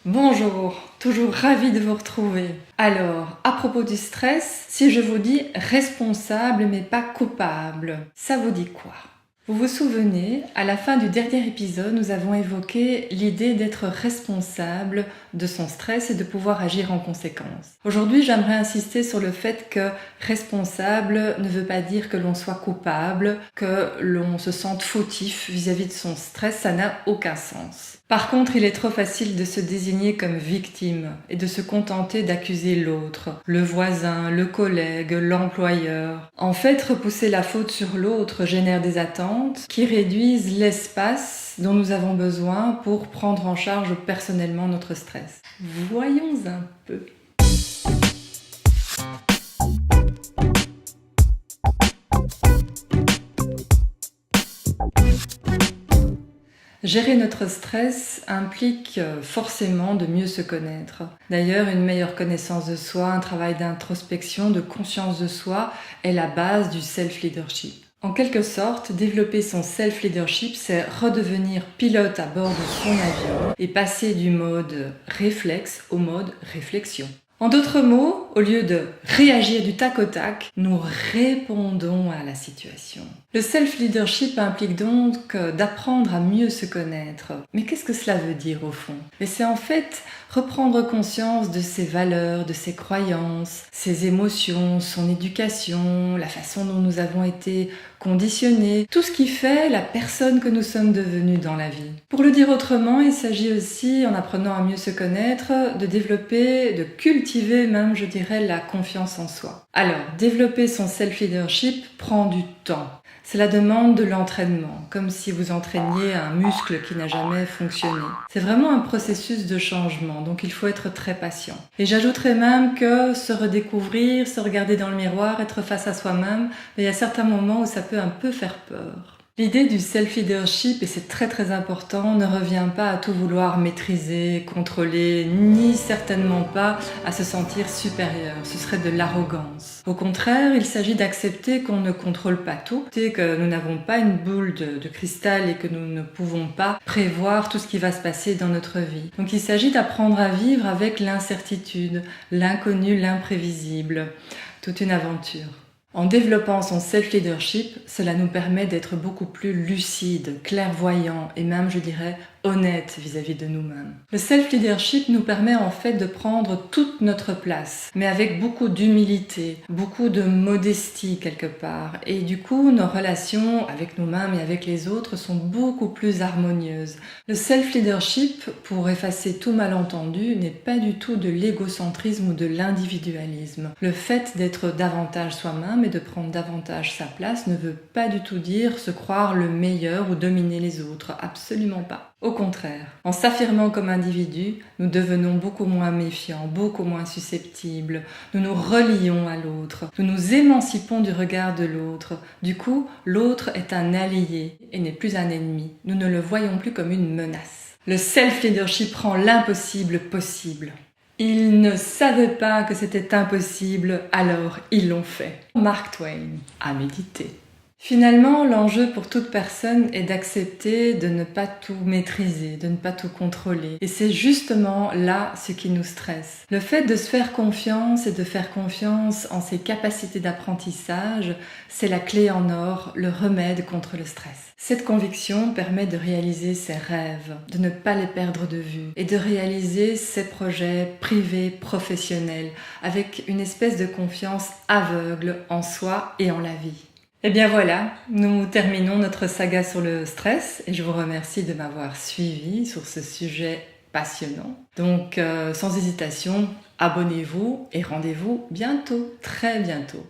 Bonjour, toujours ravie de vous retrouver. Alors, à propos du stress, si je vous dis responsable mais pas coupable, ça vous dit quoi? Vous vous souvenez, à la fin du dernier épisode, nous avons évoqué l'idée d'être responsable de son stress et de pouvoir agir en conséquence. Aujourd'hui, j'aimerais insister sur le fait que responsable ne veut pas dire que l'on soit coupable, que l'on se sente fautif vis-à-vis de son stress, ça n'a aucun sens. Par contre, il est trop facile de se désigner comme victime et de se contenter d'accuser l'autre, le voisin, le collègue, l'employeur. En fait, repousser la faute sur l'autre génère des attentes qui réduisent l'espace dont nous avons besoin pour prendre en charge personnellement notre stress. Voyons un peu. Gérer notre stress implique forcément de mieux se connaître. D'ailleurs, une meilleure connaissance de soi, un travail d'introspection, de conscience de soi est la base du self-leadership. En quelque sorte, développer son self-leadership, c'est redevenir pilote à bord de son avion et passer du mode réflexe au mode réflexion. En d'autres mots, au lieu de réagir du tac au tac, nous répondons à la situation. Le self-leadership implique donc d'apprendre à mieux se connaître. Mais qu'est-ce que cela veut dire au fond? Et c'est en fait reprendre conscience de ses valeurs, de ses croyances, ses émotions, son éducation, la façon dont nous avons été conditionnés, tout ce qui fait la personne que nous sommes devenus dans la vie. Pour le dire autrement, il s'agit aussi, en apprenant à mieux se connaître, de développer, de cultiver même, je dirais, la confiance en soi. Alors, développer son self-leadership prend du temps. Cela demande de l'entraînement, comme si vous entraîniez un muscle qui n'a jamais fonctionné. C'est vraiment un processus de changement, donc il faut être très patient. Et j'ajouterais même que se redécouvrir, se regarder dans le miroir, être face à soi-même, il y a certains moments où ça peut un peu faire peur. L'idée du self-leadership, et c'est très très important, ne revient pas à tout vouloir maîtriser, contrôler, ni certainement pas à se sentir supérieur. Ce serait de l'arrogance. Au contraire, il s'agit d'accepter qu'on ne contrôle pas tout, que nous n'avons pas une boule de cristal et que nous ne pouvons pas prévoir tout ce qui va se passer dans notre vie. Donc il s'agit d'apprendre à vivre avec l'incertitude, l'inconnu, l'imprévisible. Toute une aventure. En développant son self-leadership, cela nous permet d'être beaucoup plus lucide, clairvoyant et même, je dirais, honnête vis-à-vis de nous-mêmes. Le self-leadership nous permet en fait de prendre toute notre place, mais avec beaucoup d'humilité, beaucoup de modestie quelque part. Et du coup, nos relations avec nous-mêmes et avec les autres sont beaucoup plus harmonieuses. Le self-leadership, pour effacer tout malentendu, n'est pas du tout de l'égocentrisme ou de l'individualisme. Le fait d'être davantage soi-même et de prendre davantage sa place ne veut pas du tout dire se croire le meilleur ou dominer les autres, absolument pas. Au contraire, en s'affirmant comme individu, nous devenons beaucoup moins méfiants, beaucoup moins susceptibles, nous nous relions à l'autre, nous nous émancipons du regard de l'autre. Du coup, l'autre est un allié et n'est plus un ennemi. Nous ne le voyons plus comme une menace. Le self-leadership rend l'impossible possible. Ils ne savaient pas que c'était impossible, alors ils l'ont fait. Mark Twain, à méditer. Finalement, l'enjeu pour toute personne est d'accepter de ne pas tout maîtriser, de ne pas tout contrôler. Et c'est justement là ce qui nous stresse. Le fait de se faire confiance et de faire confiance en ses capacités d'apprentissage, c'est la clé en or, le remède contre le stress. Cette conviction permet de réaliser ses rêves, de ne pas les perdre de vue et de réaliser ses projets privés, professionnels, avec une espèce de confiance aveugle en soi et en la vie. Et bien voilà, nous terminons notre saga sur le stress et je vous remercie de m'avoir suivi sur ce sujet passionnant. Donc sans hésitation, abonnez-vous et rendez-vous bientôt, très bientôt.